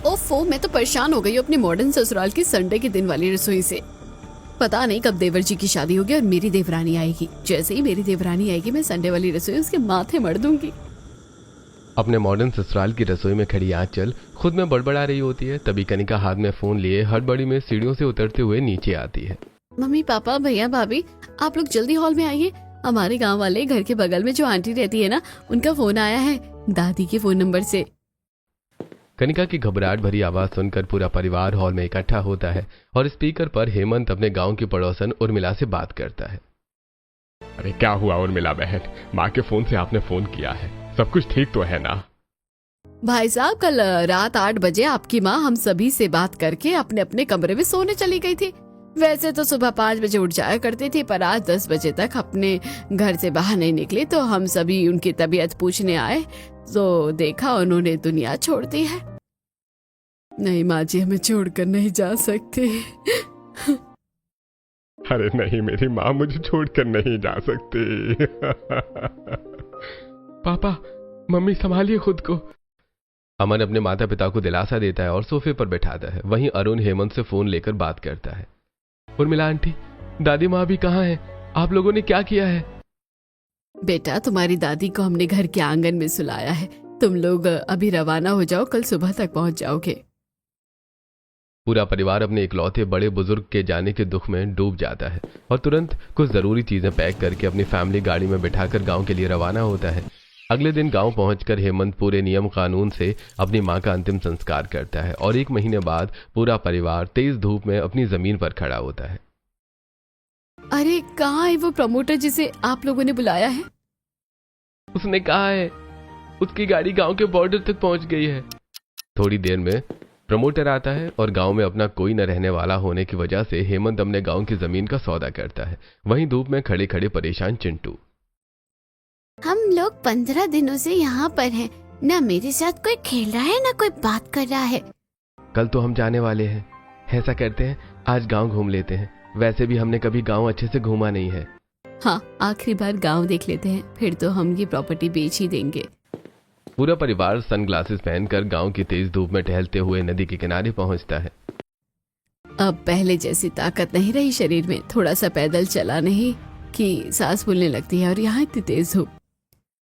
ओफो, मैं तो परेशान हो गई हूँ अपने मॉडर्न ससुराल की संडे के दिन वाली रसोई से। पता नहीं कब देवर जी की शादी होगी और मेरी देवरानी आएगी। जैसे ही मेरी देवरानी आएगी मैं संडे वाली रसोई उसके माथे मर दूंगी। अपने मॉडर्न ससुराल की रसोई में खड़ी आंचल खुद में बड़बड़ा रही होती है। तभी कनिका हाथ में फोन लिए हड़बड़ी में सीढ़ियों से उतरते हुए नीचे आती है। मम्मी, पापा, भैया, भाभी, आप लोग जल्दी हॉल में आइए। हमारे गांव वाले घर के बगल में जो आंटी रहती है ना, उनका फोन आया है दादी के फोन नंबर से। कनिका की घबराहट भरी आवाज सुनकर पूरा परिवार हॉल में इकट्ठा होता है और स्पीकर पर हेमंत अपने गांव की पड़ोसन उर्मिला से बात करता है। अरे क्या हुआ उर्मिला बहन, माँ के फोन से आपने फोन किया है, सब कुछ ठीक तो है ना? भाई साहब, कल रात 8 बजे आपकी माँ हम सभी से बात करके अपने अपने कमरे में सोने चली गई थी। वैसे तो सुबह 5 बजे उठ जाया करती थी, पर आज 10 बजे तक अपने घर से बाहर नहीं निकली। तो हम सभी उनकी तबीयत पूछने आए तो देखा उन्होंने दुनिया छोड़ दी है। नहीं माँ जी, हमें छोड़कर नहीं जा सकते। अरे नहीं, मेरी माँ मुझे छोड़कर नहीं जा सकती। पापा, मम्मी संभालिए खुद को। अमन अपने माता पिता को दिलासा देता है और सोफे पर बैठाता है। वहीं अरुण हेमंत से फोन लेकर बात करता है। उर्मिला आंटी, दादी माँ भी कहाँ है? आप लोगों ने क्या किया है? बेटा, तुम्हारी दादी को हमने घर के आंगन में सुलाया है। तुम लोग अभी रवाना हो जाओ, कल सुबह तक पहुंच जाओगे। पूरा परिवार अपने इकलौते बड़े बुजुर्ग के जाने के दुख में डूब जाता है और तुरंत कुछ जरूरी चीजें पैक करके अपनी फैमिली गाड़ी में बिठाकर गांव के लिए रवाना होता है। अगले दिन गांव पहुंचकर हेमंत पूरे नियम कानून से अपनी मां का अंतिम संस्कार करता है और 1 महीने बाद पूरा परिवार तेज धूप में अपनी जमीन पर खड़ा होता है। अरे कहाँ है वो प्रमोटर जिसे आप लोगों ने बुलाया है? उसने कहा है उसकी गाड़ी गांव के बॉर्डर तक पहुंच गई है। थोड़ी देर में प्रमोटर आता है और गांव में अपना कोई न रहने वाला होने की वजह से हेमंत अपने गांव की जमीन का सौदा करता है। वहीं धूप में खड़े खड़े परेशान चिंटू। हम लोग 15 दिनों से यहाँ पर हैं। न मेरे साथ कोई खेल रहा है, न कोई बात कर रहा है। कल तो हम जाने वाले हैं। ऐसा करते हैं, आज गांव घूम लेते हैं। वैसे भी हमने कभी गांव अच्छे से घूमा नहीं है। हाँ, आखिरी बार गांव देख लेते हैं, फिर तो हम ये प्रॉपर्टी बेच ही देंगे। पूरा परिवार सनग्लासेस पहनकर गांव की तेज धूप में टहलते हुए नदी के किनारे पहुंचता है। अब पहले जैसी ताकत नहीं रही शरीर में। थोड़ा सा पैदल चला नहीं कि सांस फूलने लगती है। और यहाँ इतनी तेज धूप,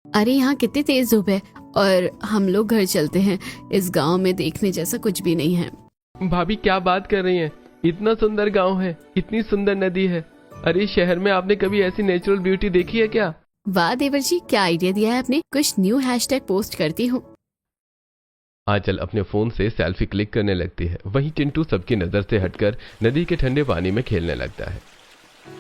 अरे यहाँ कितनी तेज धूप है। और हम लोग घर चलते हैं, इस गांव में देखने जैसा कुछ भी नहीं है। भाभी क्या बात कर रही हैं? इतना सुंदर गांव है, इतनी सुंदर नदी है। अरे शहर में आपने कभी ऐसी नेचुरल ब्यूटी देखी है क्या? वाह देवर जी, क्या आइडिया दिया है आपने। कुछ न्यू हैशटैग पोस्ट करती हूँ। आंचल अपने फोन से सेल्फी क्लिक करने लगती है। वहीं चिंटू सबकी नजर से हटकर नदी के ठंडे पानी में खेलने लगता है।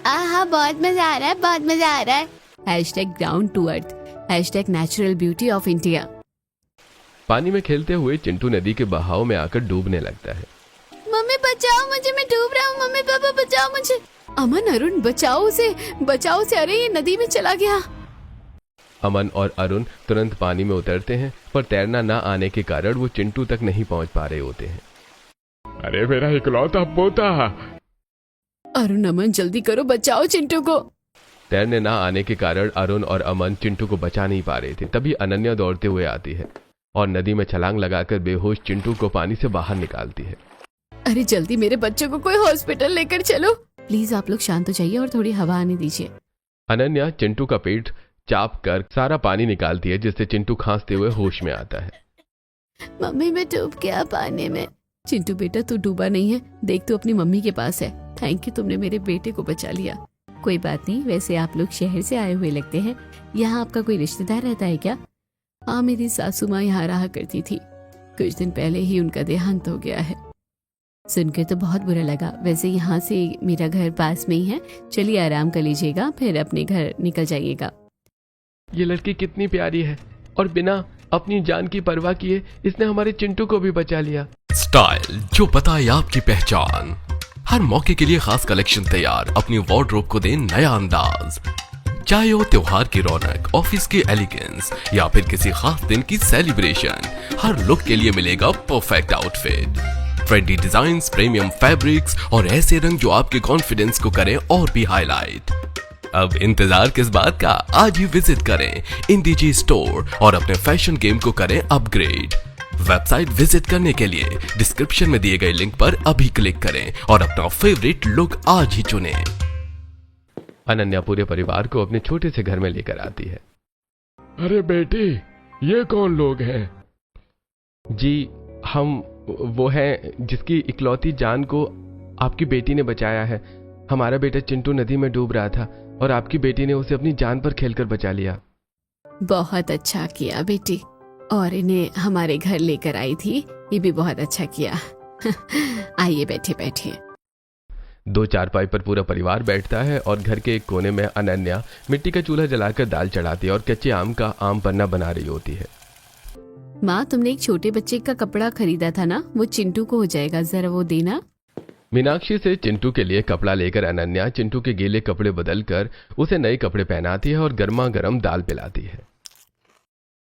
आहा, बहुत मजा आ रहा है, बहुत मजा आ रहा है। Hashtag ground to earth, hashtag natural beauty of India. पानी में खेलते हुए चिंटू नदी के बहाव में आकर डूबने लगता है। मम्मी बचाओ मुझे, मैं डूब रहा हूँ। मम्मी पापा बचाओ मुझे। अमन, अरुण, बचाओ उसे, बचाओ उसे। अरे ये नदी में चला गया। अमन और अरुण तुरंत पानी में उतरते हैं, पर तैरना न आने के कारण वो चिंटू तक नहीं पहुंच पा रहे होते हैं। अरे मेरा इकलौता पोता। अरुण, अमन जल्दी करो, बचाओ चिंटू को। तैरने न आने के कारण अरुण और अमन चिंटू को बचा नहीं पा रहे थे। तभी अनन्या दौड़ते हुए आती है और नदी में छलांग लगाकर बेहोश चिंटू को पानी से बाहर निकालती है। अरे जल्दी मेरे बच्चों को कोई हॉस्पिटल लेकर चलो। प्लीज आप लोग शांत हो जाइए और थोड़ी हवा आने दीजिए। अनन्या चिंटू का पेट चाप कर सारा पानी निकालती है, जिससे चिंटू खांसते हुए होश में आता है। मम्मी मैं डूब गया पानी में। चिंटू बेटा, तू डूबा नहीं है। देख, तू अपनी मम्मी के पास है। थैंक यू, तुमने मेरे बेटे को बचा लिया। कोई बात नहीं। वैसे आप लोग शहर से आए हुए लगते हैं। यहाँ आपका कोई रिश्तेदार रहता है क्या? हाँ, मेरी सासू माँ यहाँ रहा करती थी। कुछ दिन पहले ही उनका देहांत हो गया है। सुनकर तो बहुत बुरा लगा। वैसे यहाँ से मेरा घर पास में ही है। चलिए आराम कर लीजिएगा, फिर अपने घर निकल जाइएगा। ये लड़की कितनी प्यारी है और बिना अपनी जान की परवाह किए इसने हमारे चिंटू को भी बचा लिया। स्टाइल जो बताए आपकी पहचान, हर मौके के लिए खास कलेक्शन तैयार। अपनी वार्डरोब को दें नया अंदाज। चाहे हो त्योहार की रौनक, ऑफिस की एलिगेंस या फिर किसी खास दिन की सेलिब्रेशन, हर लुक के लिए मिलेगा perfect outfit. Trendy designs, premium fabrics और ऐसे रंग जो आपके कॉन्फिडेंस को करें और भी हाईलाइट। अब इंतजार किस बात का, आज ही विजिट करें इंडीजी स्टोर और अपने फैशन गेम को करें अपग्रेड। वेबसाइट विजिट करने के लिए डिस्क्रिप्शन में दिए गए लिंक पर अभी क्लिक करें और अपना फेवरेट लुक आज ही चुनें। अनन्या पूरे परिवार को अपने छोटे से घर में लेकर आती है। अरे बेटी, ये कौन लोग हैं? जी, हम वो हैं जिसकी इकलौती जान को आपकी बेटी ने बचाया है। हमारा बेटा चिंटू नदी में डूब रहा था और आपकी बेटी ने उसे अपनी जान पर खेलकर बचा लिया। बहुत अच्छा किया बेटी, और इन्हें हमारे घर लेकर आई थी, ये भी बहुत अच्छा किया। आइए बैठिए बैठिए। 2 चारपाई पर पूरा परिवार बैठता है और घर के एक कोने में अनन्या मिट्टी का चूल्हा जलाकर दाल चढ़ाती है और कच्चे आम का आम पन्ना बना रही होती है। माँ, तुमने एक छोटे बच्चे का कपड़ा खरीदा था ना, वो चिंटू को हो जाएगा, जरा वो देना। मीनाक्षी से चिंटू के लिए कपड़ा लेकर अनन्या चिंटू के गीले कपड़े बदलकर उसे नए कपड़े पहनाती है और गर्मा गर्म दाल पिलाती है।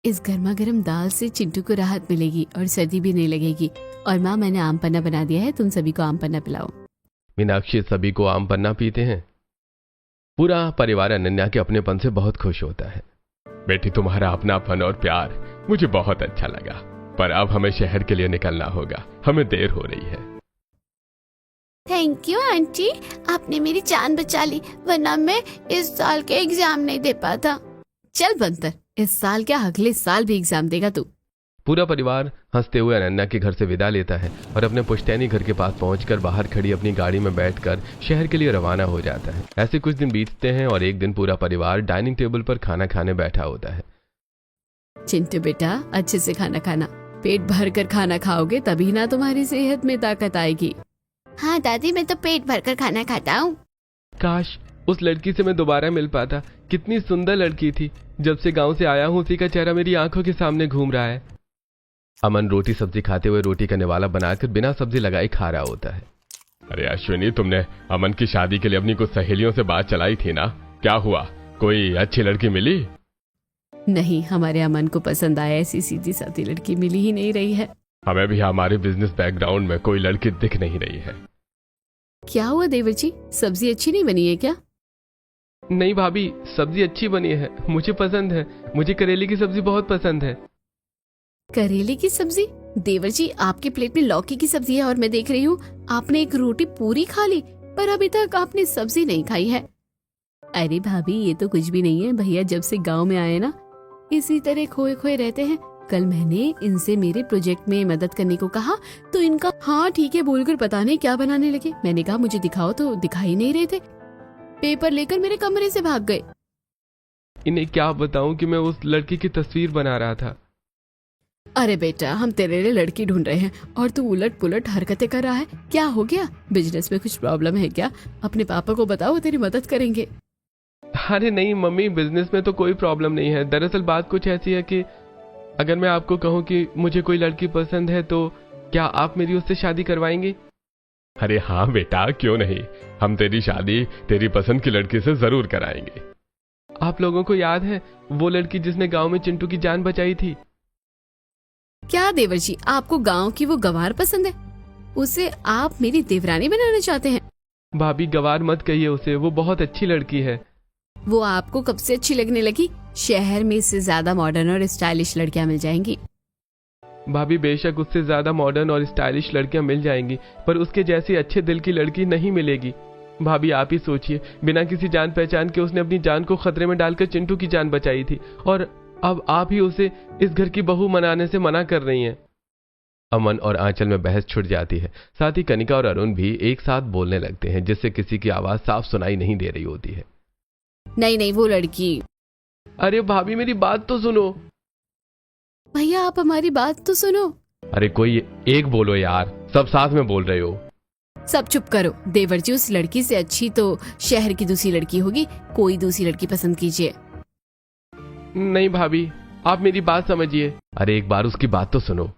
इस गर्मा गर्म दाल से चिंटू को राहत मिलेगी और सर्दी भी नहीं लगेगी। और माँ, मैंने आम पन्ना बना दिया है, तुम सभी को आम पन्ना पिलाओ। मीनाक्षी सभी को आम पन्ना पीते हैं। पूरा परिवार अनन्या के अपनेपन से बहुत खुश होता है। बेटी, तुम्हारा अपनापन और प्यार मुझे बहुत अच्छा लगा, पर अब हमें शहर के लिए निकलना होगा, हमें देर हो रही है। थैंक यू आंटी, आपने मेरी जान बचा ली, वरना मैं इस साल के एग्जाम नहीं दे पाता। चल बंतर, इस साल क्या अगले साल भी एग्जाम देगा तू। पूरा परिवार हंसते हुए अनन्या के घर से विदा लेता है और अपने पुश्तैनी घर के पास पहुंचकर बाहर खड़ी अपनी गाड़ी में बैठकर शहर के लिए रवाना हो जाता है। ऐसे कुछ दिन बीतते हैं और एक दिन पूरा परिवार डाइनिंग टेबल पर खाना खाने बैठा होता है। चिंटू बेटा, अच्छे से खाना खाना, पेट भर कर खाना खाओगे तभी ना तुम्हारी सेहत में ताकत आएगी। हाँ दादी, मैं तो पेट भरकर खाना खाता हूँ। काश उस लड़की से मैं दोबारा मिल पाता। कितनी सुंदर लड़की थी। जब से गांव से आया हूँ उसी का चेहरा मेरी आंखों के सामने घूम रहा है। अमन रोटी सब्जी खाते हुए रोटी का निवाला बनाकर बिना सब्जी लगाए खा रहा होता है। अरे अश्विनी, तुमने अमन की शादी के लिए अपनी कुछ सहेलियों से बात चलाई थी ना, क्या हुआ? कोई अच्छी लड़की मिली? नहीं, हमारे अमन को पसंद आया ऐसी सीधी सादी लड़की मिली ही नहीं रही है। हमें भी हमारे बिजनेस बैकग्राउंड में कोई लड़की दिख नहीं रही है। क्या हुआ देवर जी, सब्जी अच्छी नहीं बनी है क्या? नहीं भाभी, सब्जी अच्छी बनी है, मुझे पसंद है। मुझे करेले की सब्जी बहुत पसंद है। करेले की सब्जी? देवर जी, आपके प्लेट में लौकी की सब्जी है और मैं देख रही हूँ आपने एक रोटी पूरी खा ली, पर अभी तक आपने सब्जी नहीं खाई है। अरे भाभी, ये तो कुछ भी नहीं है। भैया जब से गांव में आए ना, इसी तरह खोए खोए रहते हैं। कल मैंने इनसे मेरे प्रोजेक्ट में मदद करने को कहा तो इनका हाँ ठीक है बोलकर पता नहीं क्या बनाने लगे। मैंने कहा मुझे दिखाओ, तो दिखाई नहीं रहे थे। पेपर लेकर मेरे कमरे से भाग गए। इन्हें क्या बताऊं कि मैं उस लड़की की तस्वीर बना रहा था। अरे बेटा, हम तेरे लिए लड़की ढूंढ रहे हैं और तू उलट पुलट हरकतें कर रहा है। क्या हो गया? बिजनेस में कुछ प्रॉब्लम है क्या? अपने पापा को बताओ, वो तेरी मदद करेंगे। अरे नहीं मम्मी, बिजनेस में तो कोई प्रॉब्लम नहीं है। दरअसल बात कुछ ऐसी है कि अगर मैं आपको कहूं कि मुझे कोई लड़की पसंद है तो क्या आप मेरी उससे शादी करवाएंगे? अरे हाँ बेटा, क्यों नहीं, हम तेरी शादी तेरी पसंद की लड़की से जरूर कराएंगे। आप लोगों को याद है वो लड़की जिसने गांव में चिंटू की जान बचाई थी? क्या देवर जी, आपको गांव की वो गवार पसंद है? उसे आप मेरी देवरानी बनाना चाहते हैं? भाभी गवार मत कहिए उसे, वो बहुत अच्छी लड़की है। वो आपको कब से अच्छी लगने लगी? शहर में इससे ज्यादा मॉडर्न और स्टाइलिश लड़कियां मिल जाएंगी। भाभी बेशक उससे ज्यादा मॉडर्न और स्टाइलिश लड़कियां मिल जाएंगी, पर उसके जैसी अच्छे दिल की लड़की नहीं मिलेगी। भाभी आप ही सोचिए, बिना किसी जान पहचान के उसने अपनी जान को खतरे में डालकर चिंटू की जान बचाई थी, और अब आप ही उसे इस घर की बहू मनाने से मना कर रही हैं। अमन और आंचल में बहस छुट जाती है। साथ ही कनिका और अरुण भी एक साथ बोलने लगते हैं, जिससे किसी की आवाज साफ सुनाई नहीं दे रही होती है। नहीं नहीं, वो लड़की। अरे भाभी मेरी बात तो सुनो। भैया आप हमारी बात तो सुनो। अरे कोई एक बोलो यार, सब साथ में बोल रहे हो। सब चुप करो। देवर जी, उस लड़की से अच्छी तो शहर की दूसरी लड़की होगी। कोई दूसरी लड़की पसंद कीजिए। नहीं भाभी, आप मेरी बात समझिए। अरे एक बार उसकी बात तो सुनो।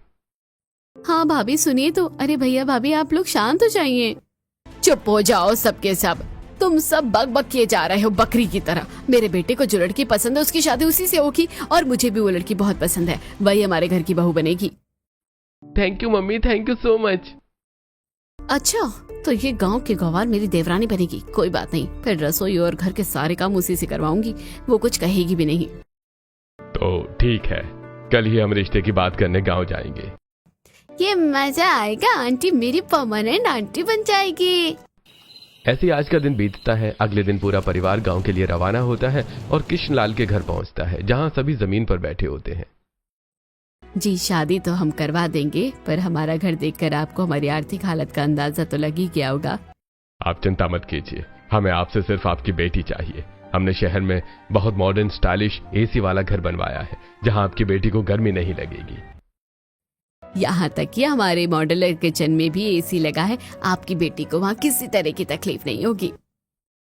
हाँ भाभी सुनिए तो। अरे भैया भाभी आप लोग शांत हो जाइए। चुप हो जाओ सबके सब। तुम सब बक बक किए जा रहे हो बकरी की तरह। मेरे बेटे को जो लड़की पसंद है उसकी शादी उसी से होगी, और मुझे भी वो लड़की बहुत पसंद है। वही हमारे घर की बहू बनेगी। Thank you mummy, thank you so much. अच्छा, तो ये गांव की गवार मेरी देवरानी बनेगी। कोई बात नहीं, फिर रसोई और घर के सारे काम उसी से करवाऊंगी। वो कुछ कहेगी भी नहीं। तो ठीक है, कल ही हम रिश्ते की बात करने गांव जाएंगे। ये मजा आएगा, आंटी मेरी परमानेंट आंटी बन जाएगी। ऐसे ही आज का दिन बीतता है। अगले दिन पूरा परिवार गांव के लिए रवाना होता है और कृष्णलाल के घर पहुंचता है, जहां सभी जमीन पर बैठे होते हैं। जी शादी तो हम करवा देंगे, पर हमारा घर देखकर आपको हमारी आर्थिक हालत का अंदाजा तो लग ही गया होगा। आप चिंता मत कीजिए, हमें आपसे सिर्फ आपकी बेटी चाहिए। हमने शहर में बहुत मॉडर्न स्टाइलिश एसी वाला घर बनवाया है, जहां आपकी बेटी को गर्मी नहीं लगेगी। यहाँ तक कि हमारे मॉड्यूलर किचन में भी एसी लगा है, आपकी बेटी को वहाँ किसी तरह की तकलीफ नहीं होगी।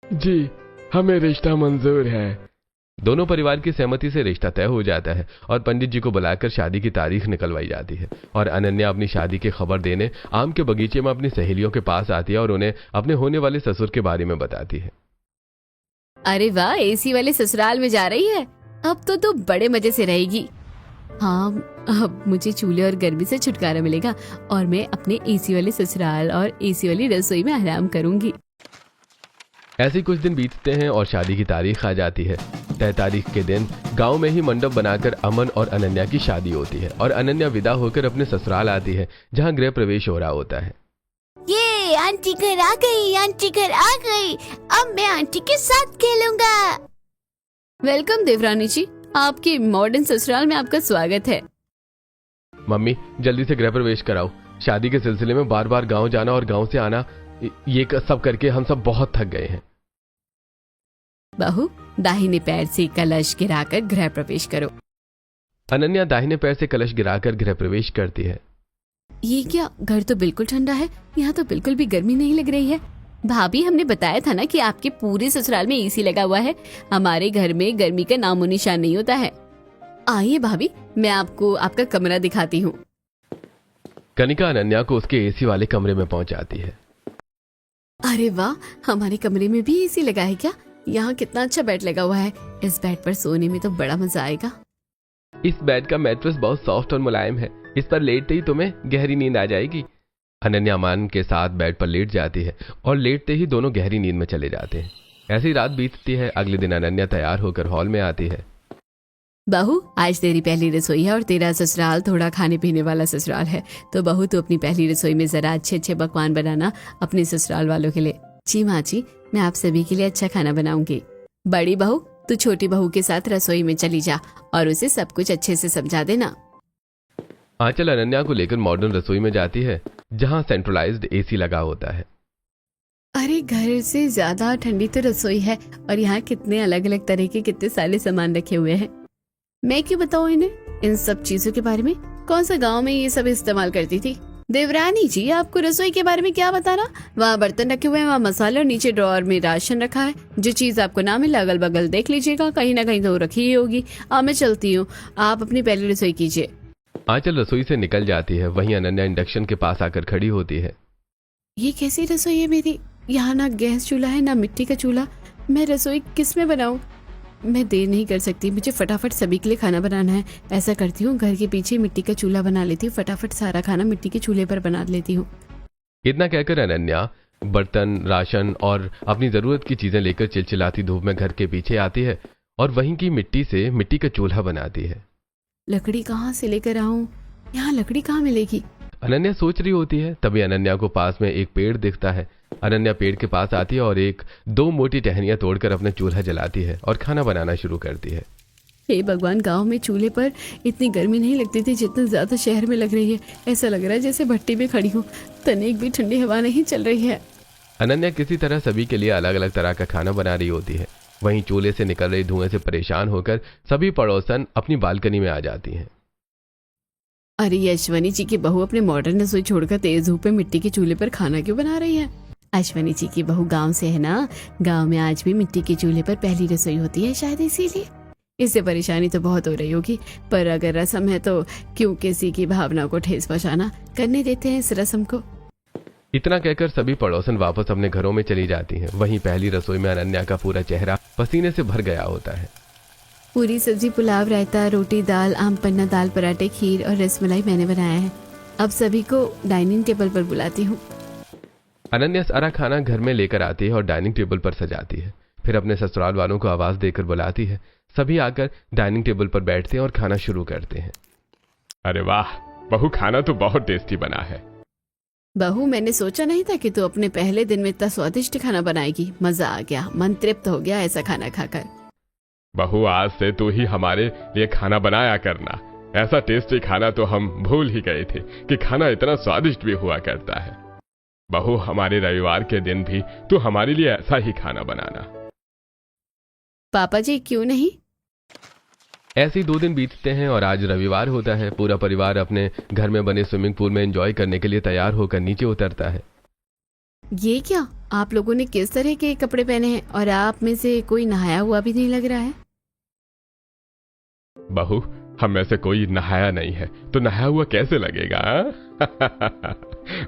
जी, हमें रिश्ता मंजूर है। दोनों परिवार की सहमति से रिश्ता तय हो जाता है और पंडित जी को बुलाकर शादी की तारीख निकलवाई जाती है। और अनन्या अपनी शादी की खबर देने आम के बगीचे में अपनी सहेलियों के पास आती है और उन्हें अपने होने वाले ससुर के बारे में बताती है। अरे वाह, एसी वाले ससुराल में जा रही है, अब तो तू बड़े मजे से रहेगी। हाँ, अब मुझे चूल्हे और गर्मी से छुटकारा मिलेगा और मैं अपने एसी वाले ससुराल और एसी वाली रसोई में आराम करूंगी। ऐसे ही कुछ दिन बीतते हैं और शादी की तारीख आ जाती है। तय तारीख के दिन गांव में ही मंडप बनाकर अमन और अनन्या की शादी होती है और अनन्या विदा होकर अपने ससुराल आती है, जहां गृह प्रवेश हो रहा होता है। ये आंटी घर आ गई, आंटी घर आ गई, अब मैं आंटी के साथ खेलूंगा। वेलकम देवरानी जी, आपके मॉडर्न ससुराल में आपका स्वागत है। मम्मी जल्दी से गृह प्रवेश कराओ। शादी के सिलसिले में बार बार गांव जाना और गांव से आना, ये सब करके हम सब बहुत थक गए हैं। बहू, दाहिने पैर से कलश गिराकर गृह प्रवेश करो। अनन्या दाहिने पैर से कलश गिराकर गृह प्रवेश करती है। ये क्या, घर तो बिल्कुल ठंडा है, यहाँ तो बिल्कुल भी गर्मी नहीं लग रही है। भाभी, हमने बताया था ना कि आपके पूरे ससुराल में एसी लगा हुआ है, हमारे घर में गर्मी का नामो निशान नहीं होता है। आइए भाभी, मैं आपको आपका कमरा दिखाती हूँ। कनिका अनन्या को उसके एसी वाले कमरे में पहुंचाती है। अरे वाह, हमारे कमरे में भी एसी लगा है क्या? यहाँ कितना अच्छा बेड लगा हुआ है, इस बेड पर सोने में तो बड़ा मजा आएगा। इस बेड का मैट्रेस बहुत सॉफ्ट और मुलायम है, इस पर लेटते ही तुम्हें गहरी नींद आ जाएगी। अनन्या अमन के साथ बेड पर लेट जाती है और लेटते ही दोनों गहरी नींद में चले जाते हैं। ऐसी रात बीतती है। अगले दिन अनन्या तैयार होकर हॉल में आती है। बहू, आज तेरी पहली रसोई है और तेरा ससुराल थोड़ा खाने पीने वाला ससुराल है, तो बहू तू अपनी पहली रसोई में जरा अच्छे अच्छे पकवान बनाना अपने ससुराल वालों के लिए। जी माँ जी, मैं आप सभी के लिए अच्छा खाना बनाऊंगी। बड़ी बहू, तू छोटी बहू के साथ रसोई में चली जा और उसे सब कुछ अच्छे से समझा देना। आंचल अनन्या को लेकर मॉडर्न रसोई में जाती है, जहां सेंट्रलाइज्ड एसी लगा होता है। अरे घर से ज्यादा ठंडी तो रसोई है और यहाँ कितने अलग अलग तरह के कितने सारे सामान रखे हुए हैं। मैं क्यों बताऊँ इन्हें इन सब चीजों के बारे में? कौन सा गांव में ये सब इस्तेमाल करती थी? देवरानी जी, आपको रसोई के बारे में क्या बताना? वहाँ बर्तन रखे हुए हैं, वहाँ मसाले और नीचे ड्रॉअर में राशन रखा है। जो चीज आपको ना मिले अगल बगल देख लीजिएगा, कहीं ना कहीं तो रखी ही होगी। मैं चलती हूँ, आप अपनी पहली रसोई कीजिए। आंचल रसोई से निकल जाती है। वहीं अनन्या इंडक्शन के पास आकर खड़ी होती है। ये कैसी रसोई है मेरी? यहाँ ना गैस चूल्हा है ना मिट्टी का चूल्हा, मैं रसोई किस में बनाऊं? मैं देर नहीं कर सकती, मुझे फटाफट सभी के लिए खाना बनाना है। ऐसा करती हूँ, घर के पीछे मिट्टी का चूल्हा बना लेती हूँ, फटाफट सारा खाना मिट्टी के चूल्हे पर बना लेती हूँ। इतना कहकर अनन्या बर्तन, राशन और अपनी जरूरत की चीजें लेकर चिलचिलाती धूप में घर के पीछे आती है और वहीं की मिट्टी से मिट्टी का चूल्हा बनाती है। लकड़ी कहाँ से लेकर आऊं? यहाँ लकड़ी कहाँ मिलेगी? अनन्या सोच रही होती है, तभी अनन्या को पास में एक पेड़ दिखता है। अनन्या पेड़ के पास आती है और एक दो मोटी टहनियां तोड़कर अपना चूल्हा जलाती है और खाना बनाना शुरू करती है। हे भगवान, गांव में चूल्हे पर इतनी गर्मी नहीं लगती थी जितना ज्यादा शहर में लग रही है। ऐसा लग रहा है जैसे भट्टी में खड़ी हूँ, तनिक भी ठंडी हवा नहीं चल रही है। अनन्या किसी तरह सभी के लिए अलग अलग तरह का खाना बना रही होती है। वहीं चूल्हे से निकल रही धुएं से परेशान होकर सभी पड़ोसन अपनी बालकनी में आ जाती हैं। अरे अश्वनी जी की बहू अपने मॉडर्न रसोई छोड़कर तेज धूप में मिट्टी के चूल्हे पर खाना क्यों बना रही है? अश्वनी जी की बहू गांव से है ना, गांव में आज भी मिट्टी के चूल्हे पर पहली रसोई होती है, शायद इसीलिए। इससे परेशानी तो बहुत हो रही होगी, पर अगर रस्म है तो क्यों किसी की भावना को ठेस पहुंचाना, करने देते हैं इस रस्म को। इतना कहकर सभी पड़ोसन वापस अपने घरों में चली जाती हैं। वहीं पहली रसोई में अनन्या का पूरा चेहरा पसीने से भर गया होता है। पूरी सब्जी, पुलाव, रायता, रोटी, दाल, आम पन्ना, दाल पराठे, खीर और रसमलाई मैंने बनाया है। अब सभी को डाइनिंग टेबल पर बुलाती हूँ। अनन्या सारा खाना घर में लेकर आती है और डाइनिंग टेबल पर सजाती है। फिर अपने ससुराल वालों को आवाज देकर बुलाती है। सभी आकर डाइनिंग टेबल पर बैठते हैं और खाना शुरू करते हैं। अरे वाह, बहू खाना तो बहुत टेस्टी बना है। बहू, मैंने सोचा नहीं था कि तू अपने पहले दिन में इतना स्वादिष्ट खाना बनाएगी। मजा आ गया, मन तृप्त हो गया ऐसा खाना खाकर। बहू आज से तू ही हमारे लिए खाना बनाया करना। ऐसा टेस्टी खाना तो हम भूल ही गए थे कि खाना इतना स्वादिष्ट भी हुआ करता है। बहू, हमारे रविवार के दिन भी तू हमारे लिए ऐसा ही खाना बनाना। पापा जी, क्यों नहीं? ऐसे ही 2 दिन बीतते हैं और आज रविवार होता है। पूरा परिवार अपने घर में बने स्विमिंग पूल में एंजॉय करने के लिए तैयार होकर नीचे उतरता है। ये क्या, आप लोगों ने किस तरह के कपड़े पहने हैं और आप में से कोई नहाया हुआ भी नहीं लग रहा है। बहू, हम में से कोई नहाया नहीं है तो नहाया हुआ कैसे लगेगा?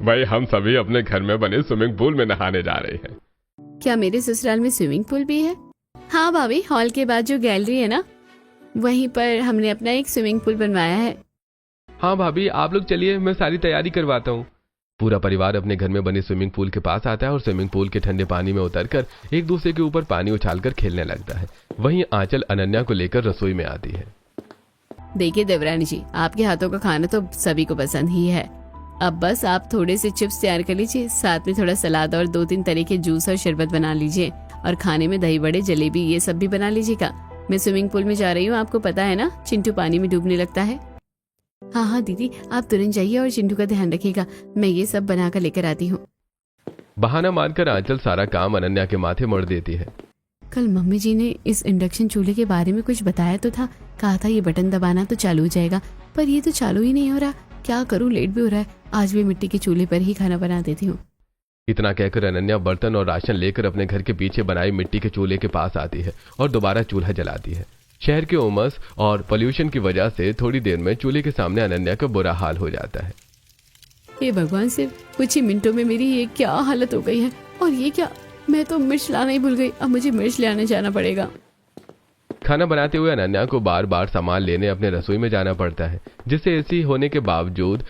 भाई, हम सभी अपने घर में बने स्विमिंग पूल में नहाने जा रहे हैं। क्या मेरे ससुराल में स्विमिंग पूल भी है? हाँ भाभी, हॉल के बाद जो गैलरी है ना, वहीं पर हमने अपना एक स्विमिंग पूल बनवाया है। हाँ भाभी, आप लोग चलिए, मैं सारी तैयारी करवाता हूँ। पूरा परिवार अपने घर में बने स्विमिंग पूल के पास आता है और स्विमिंग पूल के ठंडे पानी में उतरकर एक दूसरे के ऊपर पानी उछालकर खेलने लगता है। वहीं आंचल अनन्या को लेकर रसोई में आती है। देखिए देवरानी जी, आपके हाथों का खाना तो सभी को पसंद ही है। अब बस आप थोड़े से चिप्स तैयार कर लीजिए, साथ में थोड़ा सलाद और 2-3 तरह के जूस और शरबत बना लीजिए, और खाने में दही बड़े, जलेबी, ये सब भी बना लीजिएगा। मैं स्विमिंग पूल में जा रही हूँ, आपको पता है ना, चिंटू पानी में डूबने लगता है। हाँ हाँ दीदी, आप तुरंत जाइए और चिंटू का ध्यान रखिएगा, मैं ये सब बनाकर लेकर आती हूँ। बहाना मारकर आंचल सारा काम अनन्या के माथे मोड़ देती है। कल मम्मी जी ने इस इंडक्शन चूल्हे के बारे में कुछ बताया तो था, कहा था ये बटन दबाना तो चालू हो जाएगा, पर ये तो चालू ही नहीं हो रहा। क्या करूँ, लेट भी हो रहा है। आज भी मिट्टी के चूल्हे पर ही खाना बना देती हूँ। इतना कहकर अनन्या बर्तन और राशन लेकर अपने घर के पीछे बनाई मिट्टी के चूल्हे के पास आती है और दोबारा चूल्हा जलाती है। शहर के उमस और पोल्यूशन की वजह से थोड़ी देर में चूल्हे के सामने अनन्या का बुरा हाल हो जाता है। हे भगवान, सिर्फ कुछ ही मिनटों में मेरी ये क्या हालत हो गई है। और ये क्या, मैं तो मिर्च लाना ही भूल गई, अब मुझे मिर्च लाने जाना पड़ेगा। खाना बनाते हुए अनन्या को बार बार सामान लेने अपने रसोई में जाना पड़ता है, जिससे एसी होने के बावजूद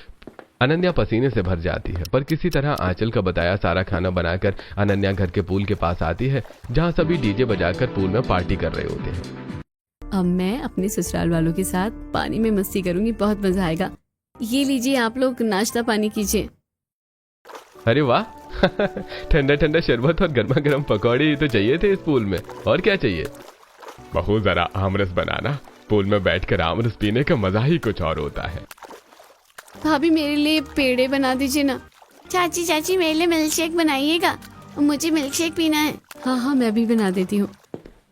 अनन्या पसीने से भर जाती है। पर किसी तरह आंचल का बताया सारा खाना बनाकर अनन्या घर के पूल के पास आती है, जहां सभी डीजे बजाकर पूल में पार्टी कर रहे होते हैं। अब मैं अपने ससुराल वालों के साथ पानी में मस्ती करूंगी, बहुत मजा आएगा। ये लीजिए, आप लोग नाश्ता पानी कीजिए। अरे वाह, ठंडा ठंडा शरबत और गर्मा गर्म पकौड़े तो चाहिए थे इस पूल में, और क्या चाहिए? बहू, जरा आमरस बनाना। पूल में बैठकर आमरस पीने का मजा ही कुछ और होता है। भाभी, मेरे लिए पेड़े बना दीजिए ना। चाची चाची, मेरे लिए मिल्क शेक बनाइएगा, मुझे मिल्क शेक पीना है। हाँ हाँ, मैं भी बना देती हूँ।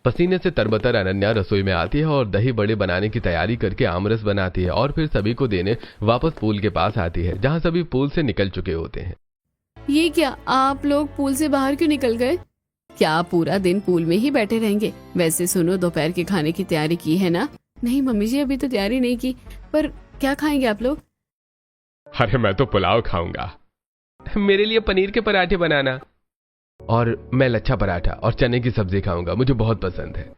पसीने से तरबतर अनन्या रसोई में आती है और दही बड़े बनाने की तैयारी करके आमरस बनाती है और फिर सभी को देने वापस पूल के पास आती है, जहां सभी पूल से निकल चुके होते हैं। ये क्या, आप लोग पूल से बाहर क्यों निकल गए? क्या आप पूरा दिन पूल में ही बैठे रहेंगे? वैसे सुनो, दोपहर के खाने की तैयारी की है ना? नहीं मम्मी जी, अभी तो तैयारी नहीं की, पर क्या खाएंगे आप लोग? अरे मैं तो पुलाव खाऊंगा। मेरे लिए पनीर के पराठे बनाना। और मैं लच्छा पराठा और चने की सब्जी खाऊंगा, मुझे बहुत पसंद है।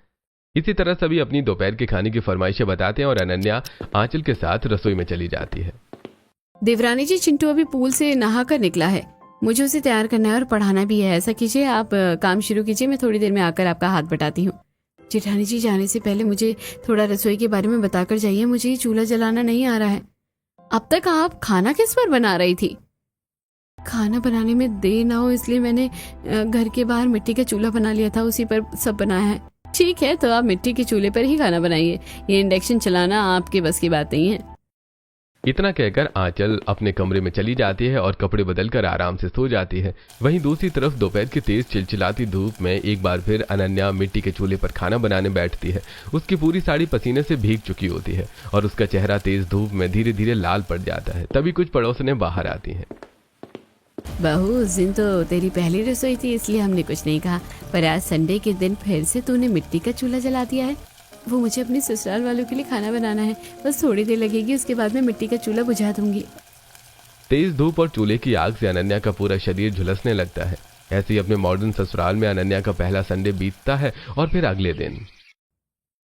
इसी तरह सभी अपनी दोपहर के खाने की फरमाइशें बताते हैं और अनन्या आंचल के साथ रसोई में चली जाती है। देवरानी जी, चिंटू अभी पूल से नहा कर निकला है, मुझे उसे तैयार करना है और पढ़ाना भी है। ऐसा कीजिए, आप काम शुरू कीजिए, मैं थोड़ी देर में आकर आपका हाथ बटाती हूँ। जेठानी जी, जाने से पहले मुझे थोड़ा रसोई के बारे में बताकर जाइए, मुझे ये चूल्हा जलाना नहीं आ रहा है। अब तक आप खाना किस पर बना रही थी? खाना बनाने में देर ना हो इसलिए मैंने घर के बाहर मिट्टी का चूल्हा बना लिया था, उसी पर सब बनाया है। ठीक है, तो आप मिट्टी के चूल्हे पर ही खाना बनाइए, ये इंडक्शन चलाना आपके बस की बात नहीं है। इतना कहकर आंचल अपने कमरे में चली जाती है और कपड़े बदलकर आराम से सो जाती है। वहीं दूसरी तरफ दोपहर की तेज चिलचिलाती धूप में एक बार फिर अनन्या मिट्टी के चूल्हे पर खाना बनाने बैठती है। उसकी पूरी साड़ी पसीने से भीग चुकी होती है और उसका चेहरा तेज धूप में धीरे धीरे लाल पड़ जाता है। तभी कुछ पड़ोसनें बाहर आती हैं। बहू, उस दिन तो तेरी पहली रसोई थी इसलिए हमने कुछ नहीं कहा, पर आज संडे के दिन फिर से तूने मिट्टी का चूल्हा जला दिया है। वो मुझे अपने ससुराल वालों के लिए खाना बनाना है, बस थोड़ी देर लगेगी, उसके बाद मैं मिट्टी का चूल्हा बुझा दूंगी। तेज धूप और चूल्हे की आग से अनन्या का पूरा शरीर झुलसने लगता है। ऐसे ही अपने मॉडर्न ससुराल में अनन्या का पहला संडे बीतता है और फिर अगले दिन।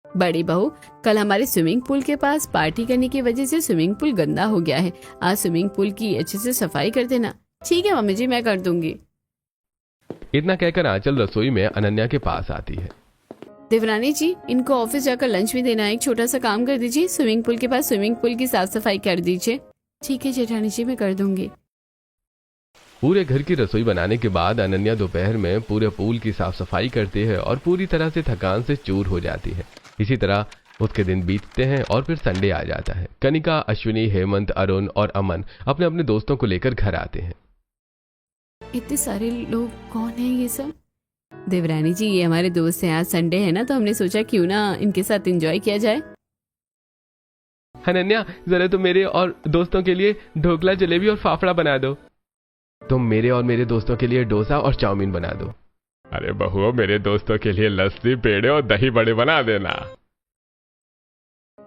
बड़ी बहू, कल हमारे स्विमिंग पूल के पास पार्टी करने की वजह से स्विमिंग पूल गंदा हो गया है, आज स्विमिंग पूल की अच्छे से सफाई कर देना। ठीक है मम्मी जी, मैं कर दूंगी। इतना कहकर आंचल रसोई में अनन्या के पास आती है। देवरानी जी, इनको ऑफिस जाकर लंच भी देना है, एक छोटा सा काम कर दीजिए, स्विमिंग पूल के पास स्विमिंग पूल की साफ सफाई कर दीजिए। ठीक है जेठानी जी, मैं कर दूंगी। पूरे घर की रसोई बनाने के बाद अनन्या दोपहर में पूरे पूल की साफ सफाई करती है और पूरी तरह से थकान से चूर हो जाती है। इसी तरह उसके दिन बीतते हैं और फिर संडे आ जाता है। कनिका, अश्विनी, हेमंत, अरुण और अमन अपने अपने दोस्तों को लेकर घर आते हैं। इतने सारे लोग कौन हैं ये सब? देवरानी जी, ये हमारे दोस्त हैं। आज संडे है ना, तो हमने सोचा क्यों ना इनके साथ एंजॉय किया जाए। अनन्या, जरा तुम मेरे और दोस्तों के लिए ढोकला, जलेबी और फाफड़ा बना दो। तुम मेरे और मेरे दोस्तों के लिए डोसा और चाउमीन बना दो। अरे बहुओं, मेरे दोस्तों के लिए लस्सी, पेड़े और दही बड़े बना देना।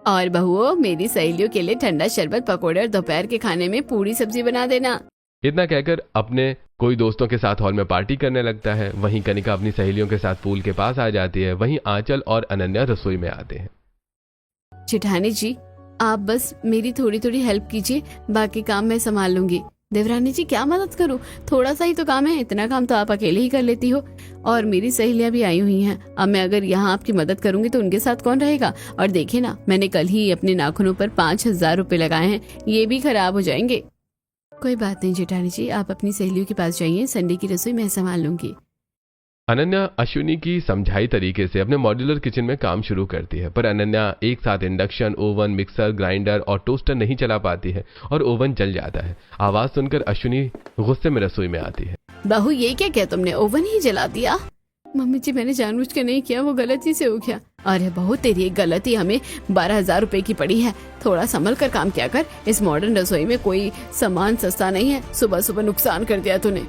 और बहुओं, मेरी सहेलियों के लिए ठंडा शरबत, पकौड़े और दोपहर के खाने में पूरी सब्जी बना देना। इतना कहकर अपने कोई दोस्तों के साथ हॉल में पार्टी करने लगता है। वहीं कनिका अपनी सहेलियों के साथ पूल के पास आ जाती है। वहीं आंचल और अनन्या रसोई में आते हैं। जेठानी जी, आप बस मेरी थोड़ी थोड़ी हेल्प कीजिए, बाकी काम मैं संभाल लूंगी। देवरानी जी, क्या मदद करूं? थोड़ा सा ही तो काम है, इतना काम तो आप अकेले ही कर लेती हो। और मेरी सहेलियां भी आई हुई हैं। अब मैं अगर यहाँ आपकी मदद करूंगी तो उनके साथ कौन रहेगा? और देखिए ना, मैंने कल ही अपने नाखूनों पर 5,000 रुपए लगाए हैं, ये भी खराब हो जाएंगे। कोई बात नहीं जेठानी जी, आप अपनी सहेलियों के पास जाइए, संडे की रसोई मैं संभाल लूंगी। अनन्या अश्विनी की समझाई तरीके से अपने मॉड्यूलर किचन में काम शुरू करती है, पर अनन्या एक साथ इंडक्शन, ओवन, मिक्सर, ग्राइंडर और टोस्टर नहीं चला पाती है और ओवन जल जाता है। आवाज सुनकर अश्विनी गुस्से में रसोई में आती है। बहू, ये क्या किया तुमने? ओवन ही जला दिया? मम्मी जी, मैंने जानबूझ के नहीं किया, वो गलती से हो गया। अरे बहू, तेरी एक गलती हमें 12,000 रुपए की पड़ी है। थोड़ा संभल कर काम किया कर। इस मॉडर्न रसोई में कोई सामान सस्ता नहीं है। सुबह सुबह नुकसान कर दिया तूने।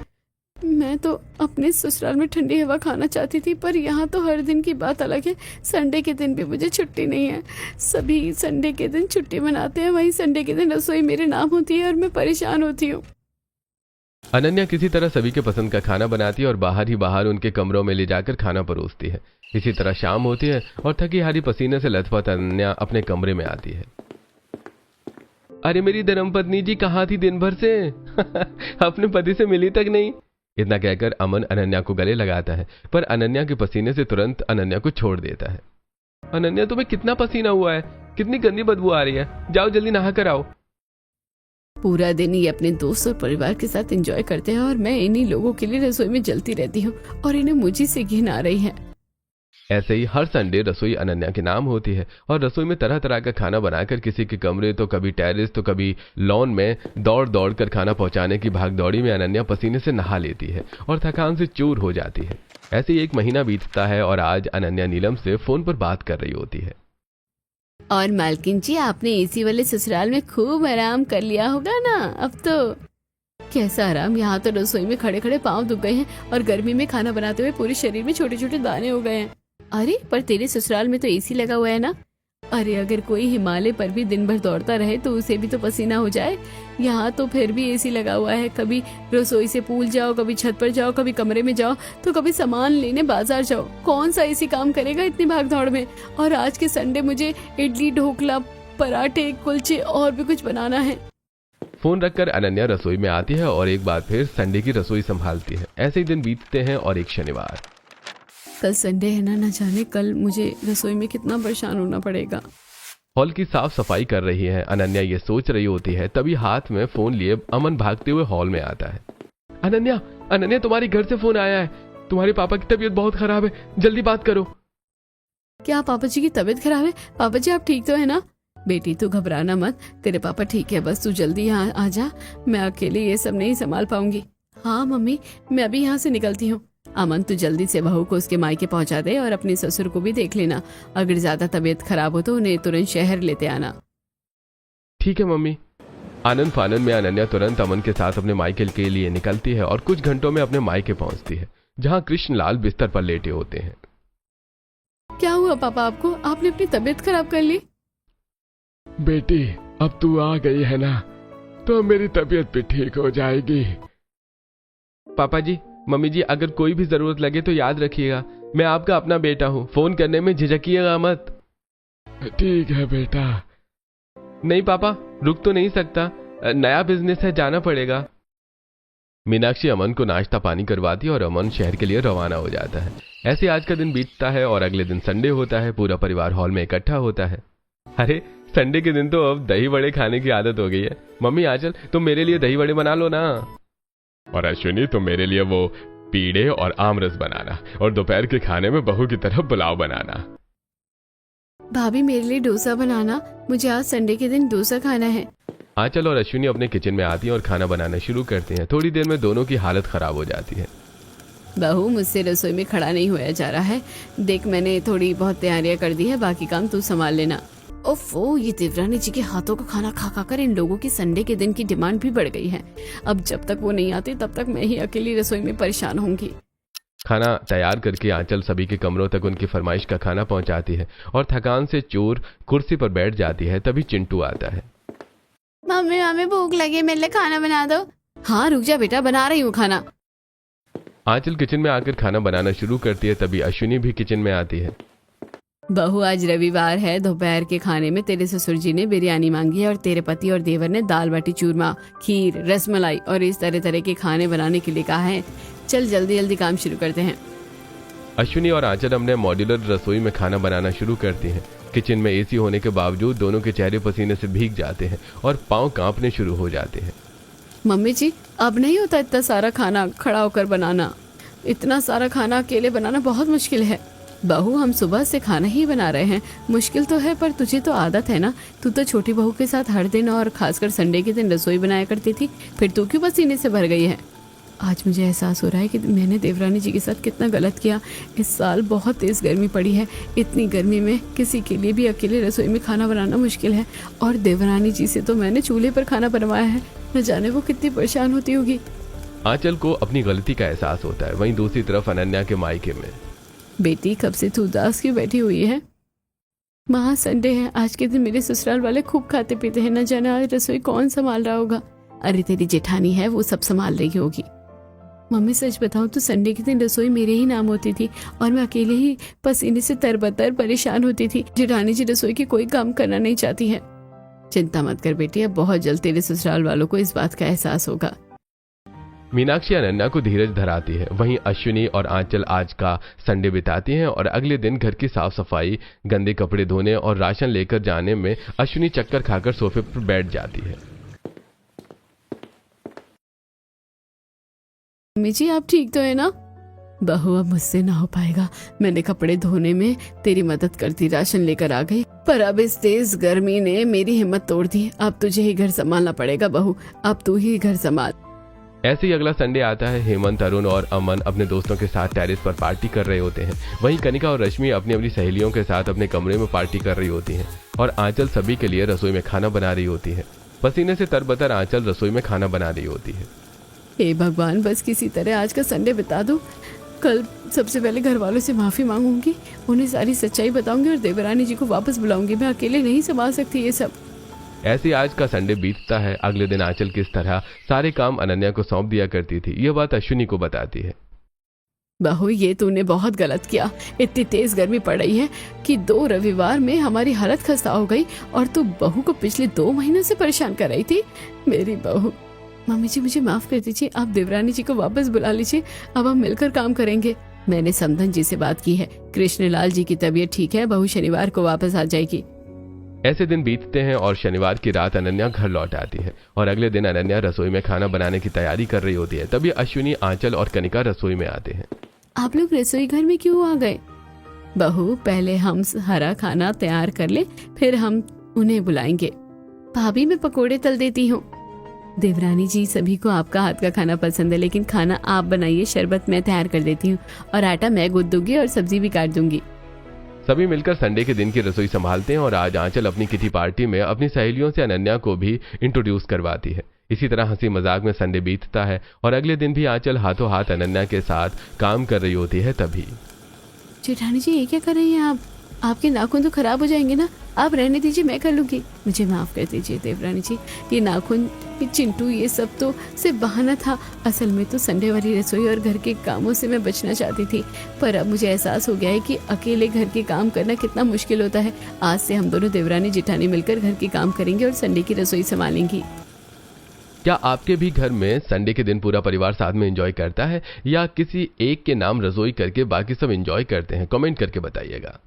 मैं तो अपने ससुराल में ठंडी हवा खाना चाहती थी, पर यहाँ तो हर दिन की बात अलग है। संडे के दिन भी मुझे छुट्टी नहीं है। सभी संडे के दिन छुट्टी मनाते हैं, वहीं संडे के दिन रसोई मेरे नाम होती है और मैं परेशान होती हूँ। अनन्या किसी तरह सभी के पसंद का खाना बनाती है और बाहर ही बाहर उनके कमरों में ले जाकर खाना परोसती है। इसी तरह शाम होती है और थकी हारी पसीने से लथपथ अनन्या अपने कमरे में आती है। अरे मेरी धर्मपत्नी जी कहाँ थी दिन भर से? अपने पति से मिली तक नहीं। इतना कहकर अमन अनन्या को गले लगाता है, पर अनन्या के पसीने से तुरंत अनन्या को छोड़ देता है। अनन्या, तुम्हें कितना पसीना हुआ है? कितनी गंदी बदबू आ रही है। जाओ जल्दी नहा कर आओ। पूरा दिन ये अपने दोस्त और परिवार के साथ एंजॉय करते हैं और मैं इन्हीं लोगों के लिए रसोई में जलती रहती हूँ और इन्हें मुझी से घिन आ रही है। ऐसे ही हर संडे रसोई अनन्या के नाम होती है और रसोई में तरह तरह का खाना बनाकर किसी के कमरे, तो कभी टेरेस, तो कभी लॉन में दौड़ दौड़ कर खाना पहुंचाने की भागदौड़ी में अनन्या पसीने से नहा लेती है और थकान से चूर हो जाती है। ऐसे ही एक महीना बीतता है और आज अनन्या नीलम से फोन पर बात कर रही होती है। और मालकिन जी, आपने एसी वाले ससुराल में खूब आराम कर लिया होगा ना? अब तो कैसा आराम, यहाँ तो रसोई में खड़े खड़े पांव दुख गए हैं और गर्मी में खाना बनाते हुए पूरे शरीर में छोटे छोटे दाने हो गए हैं। अरे पर तेरे ससुराल में तो एसी लगा हुआ है ना? अरे अगर कोई हिमालय पर भी दिन भर दौड़ता रहे तो उसे भी तो पसीना हो जाए। यहाँ तो फिर भी एसी लगा हुआ है। कभी रसोई से पूल जाओ, कभी छत पर जाओ, कभी कमरे में जाओ, तो कभी सामान लेने बाजार जाओ। कौन सा एसी काम करेगा इतनी भागदौड़ में? और आज के संडे मुझे इडली, ढोकला, पराठे, कुलचे और भी कुछ बनाना है। फोन रखकर अनन्या रसोई में आती है और एक बार फिर संडे की रसोई संभालती है। ऐसे ही दिन बीतते हैं और एक शनिवार। कल संडे है ना, न जाने कल मुझे रसोई में कितना परेशान होना पड़ेगा। हॉल की साफ सफाई कर रही है अनन्या, ये सोच रही होती है, तभी हाथ में फोन लिए अमन भागते हुए हॉल में आता है। अनन्या, अनन्या, तुम्हारे घर से फोन आया है। तुम्हारे पापा की तबीयत बहुत खराब है, जल्दी बात करो। क्या पापा जी की तबीयत खराब है? पापा जी आप ठीक तो है ना? बेटी तू घबराना मत, तेरे पापा ठीक है, बस तू जल्दी यहाँ आ जा। मैं अकेले ये सब नहीं संभाल पाऊंगी। हाँ मम्मी, मैं अभी यहाँ से निकलती हूँ। अमन, तू जल्दी से बहू को उसके मायके पहुंचा दे और अपने ससुर को भी देख लेना। अगर ज्यादा तबीयत खराब हो तो उन्हें तुरंत शहर लेते आना। ठीक है मम्मी। आनंद फानंद में अनन्या तुरंत अमन के साथ अपने मायके के लिए निकलती है और कुछ घंटों में अपने मायके पहुंचती है, जहां कृष्णलाल बिस्तर पर लेटे होते हैं। क्या हुआ पापा आपको? आपने अपनी तबीयत खराब कर ली? बेटी, अब तू आ गई है ना, तो मेरी तबीयत भी ठीक हो जाएगी। पापा जी, मम्मी जी, अगर कोई भी जरूरत लगे तो याद रखिएगा, मैं आपका अपना बेटा हूँ, फोन करने में झिझकिएगा मत। ठीक है बेटा। नहीं पापा, रुक तो नहीं सकता, नया बिजनेस है, जाना पड़ेगा। मीनाक्षी अमन को नाश्ता पानी करवाती है और अमन शहर के लिए रवाना हो जाता है। ऐसे आज का दिन बीतता है और अगले दिन संडे होता है। पूरा परिवार हॉल में इकट्ठा होता है। अरे संडे के दिन तो अब दही बड़े खाने की आदत हो गई है। मम्मी आंचल तुम मेरे लिए दही बड़े बना लो ना। और अश्विनी तुम मेरे लिए वो पीड़े और आमरस बनाना, और दोपहर के खाने में बहू की तरह पुलाव बनाना। भाभी मेरे लिए डोसा बनाना, मुझे आज संडे के दिन डोसा खाना है। आंचल और अश्विनी अपने किचन में आती हैं और खाना बनाना शुरू करती हैं। थोड़ी देर में दोनों की हालत खराब हो जाती है। बहू मुझसे रसोई में खड़ा नहीं होया जा रहा है। देख मैंने थोड़ी बहुत तैयारियां कर दी है, बाकी काम तू संभाल लेना। ओफो, ये देवरानी जी के हाथों का खाना खा खा कर इन लोगों की संडे के दिन की डिमांड भी बढ़ गई है। अब जब तक वो नहीं आते तब तक मैं ही अकेली रसोई में परेशान होंगी। खाना तैयार करके आंचल सभी के कमरों तक उनकी फरमाइश का खाना पहुंचाती है और थकान से चूर कुर्सी पर बैठ जाती है। तभी चिंटू आता है। मम्मी मम्मी भूख लगी, मेरे लिए खाना बना दो। हाँ रुक जा बेटा, बना रही हूँ खाना। आंचल किचन में आकर खाना बनाना शुरू करती है। तभी अश्विनी भी किचन में आती है। बहू आज रविवार है, दोपहर के खाने में तेरे ससुर जी ने बिरयानी मांगी है और तेरे पति और देवर ने दाल बाटी चूरमा, खीर, रसमलाई और इस तरह तरह के खाने बनाने के लिए कहा है। चल जल्दी जल्दी काम शुरू करते हैं। अश्विनी और आंचल अपने मॉड्यूलर रसोई में खाना बनाना शुरू करती हैं। किचन में एसी होने के बावजूद दोनों के चेहरे पसीने से भीग जाते हैं और पांव कांपने शुरू हो जाते हैं। मम्मी जी अब नहीं होता इतना सारा खाना खड़ा होकर बनाना। इतना सारा खाना अकेले बनाना बहुत मुश्किल है। बहू हम सुबह से खाना ही बना रहे हैं, मुश्किल तो है पर तुझे तो आदत है ना। तू तो छोटी बहू के साथ हर दिन और खासकर संडे के दिन रसोई बनाया करती थी, फिर तू क्यों पसीने से भर गई है। आज मुझे एहसास हो रहा है कि मैंने देवरानी जी के साथ कितना गलत किया। इस साल बहुत तेज़ गर्मी पड़ी है। इतनी गर्मी में किसी के लिए भी अकेले रसोई में खाना बनाना मुश्किल है, और देवरानी जी से तो मैंने चूल्हे पर खाना बनवाया है। न जाने वो कितनी परेशान होती होगी। आंचल को अपनी गलती का एहसास होता है। वहीं दूसरी तरफ अनन्या के मायके में। बेटी कब से तू उदास क्यों बैठी हुई है। माँ संडे है, आज के दिन मेरे ससुराल वाले खूब खाते पीते हैं, न जाने आज रसोई कौन संभाल रहा होगा। अरे तेरी जेठानी है, वो सब संभाल रही होगी। मम्मी सच बताऊं तो संडे के दिन रसोई मेरे ही नाम होती थी और मैं अकेले ही पसीने से तरबतर परेशान होती थी। जेठानी जी रसोई की कोई काम करना नहीं चाहती है। चिंता मत कर बेटी, अब बहुत जल्द तेरे ससुराल वालों को इस बात का एहसास होगा। मीनाक्षी अनन्या को धीरज धराती है। वहीं अश्विनी और आंचल आज का संडे बिताती हैं और अगले दिन घर की साफ सफाई, गंदे कपड़े धोने और राशन लेकर जाने में अश्विनी चक्कर खाकर सोफे पर बैठ जाती है। मम्मी जी आप ठीक तो है ना। बहू अब मुझसे ना हो पाएगा। मैंने कपड़े धोने में तेरी मदद करती, राशन लेकर आ गई, पर अब इस तेज गर्मी ने मेरी हिम्मत तोड़ दी। अब तुझे ही घर संभालना पड़ेगा बहू, अब तू ही घर संभाल। ऐसे ही अगला संडे आता है। हेमंत, अरुण और अमन अपने दोस्तों के साथ टेरेस पर पार्टी कर रहे होते हैं। वहीं कनिका और रश्मि अपनी अपनी सहेलियों के साथ अपने कमरे में पार्टी कर रही होती हैं और आंचल सभी के लिए रसोई में खाना बना रही होती है। पसीने से तरबतर आंचल रसोई में खाना बना रही होती है। हे भगवान, बस किसी तरह आज का संडे बिता दो। कल सबसे पहले घर वालों से माफी मांगूंगी, उन्हें सारी सच्चाई बताऊंगी और देवरानी जी को वापस बुलाऊंगी। मैं अकेले नहीं संभाल सकती ये सब। ऐसे आज का संडे बीतता है। अगले दिन आंचल किस तरह सारे काम अनन्या को सौंप दिया करती थी, यह बात अश्विनी को बताती है। बहू ये तूने बहुत गलत किया। इतनी तेज गर्मी पड़ रही है कि 2 रविवार में हमारी हालत खस्ता हो गई और तू बहू को पिछले 2 महीनों से परेशान कर रही थी। मेरी बहू। मम्मी जी मुझे माफ कर दीजिए, आप देवरानी जी को वापस बुला लीजिए। अब हम मिलकर काम करेंगे। मैंने समधन जी से बात की है, कृष्णलाल जी की तबीयत ठीक है, बहू शनिवार को वापस आ जाएगी। ऐसे दिन बीतते हैं और शनिवार की रात अनन्या घर लौट आती है और अगले दिन अनन्या रसोई में खाना बनाने की तैयारी कर रही होती है। तभी अश्विनी, आंचल और कनिका रसोई में आते हैं। आप लोग रसोई घर में क्यों आ गए? बहू पहले हम हरा खाना तैयार कर ले, फिर हम उन्हें बुलाएंगे। भाभी मैं पकोड़े तल देती हूँ। देवरानी जी सभी को आपका हाथ का खाना पसंद है, लेकिन खाना आप बनाइए, शरबत मैं तैयार कर देती हूँ और आटा मैं गूंथ दूंगी और सब्जी भी काट दूंगी। सभी मिलकर संडे के दिन की रसोई संभालते हैं और आज आंचल अपनी किटी पार्टी में अपनी सहेलियों से अनन्या को भी इंट्रोड्यूस करवाती है। इसी तरह हंसी मजाक में संडे बीतता है और अगले दिन भी आंचल हाथों हाथ अनन्या के साथ काम कर रही होती है। तभी जेठानी जी ये क्या कर रही हैं आप? आपके नाखून तो खराब हो जाएंगे ना। आप रहने दीजिए, मैं कर लूंगी। मुझे माफ कर दीजिए देवरानी जी, ये नाखून, ये चिंटू, ये सब तो सिर्फ बहाना था। असल में तो संडे वाली रसोई और घर के कामों से मैं बचना चाहती थी, पर अब मुझे एहसास हो गया है कि अकेले घर के काम करना कितना मुश्किल होता है। आज से हम दोनों देवरानी जेठानी मिलकर घर के काम करेंगे और संडे की रसोई संभालेंगी। क्या आपके भी घर में संडे के दिन पूरा परिवार साथ में एंजॉय करता है या किसी एक के नाम रसोई करके बाकी सब एंजॉय करते हैं? कमेंट करके बताइएगा।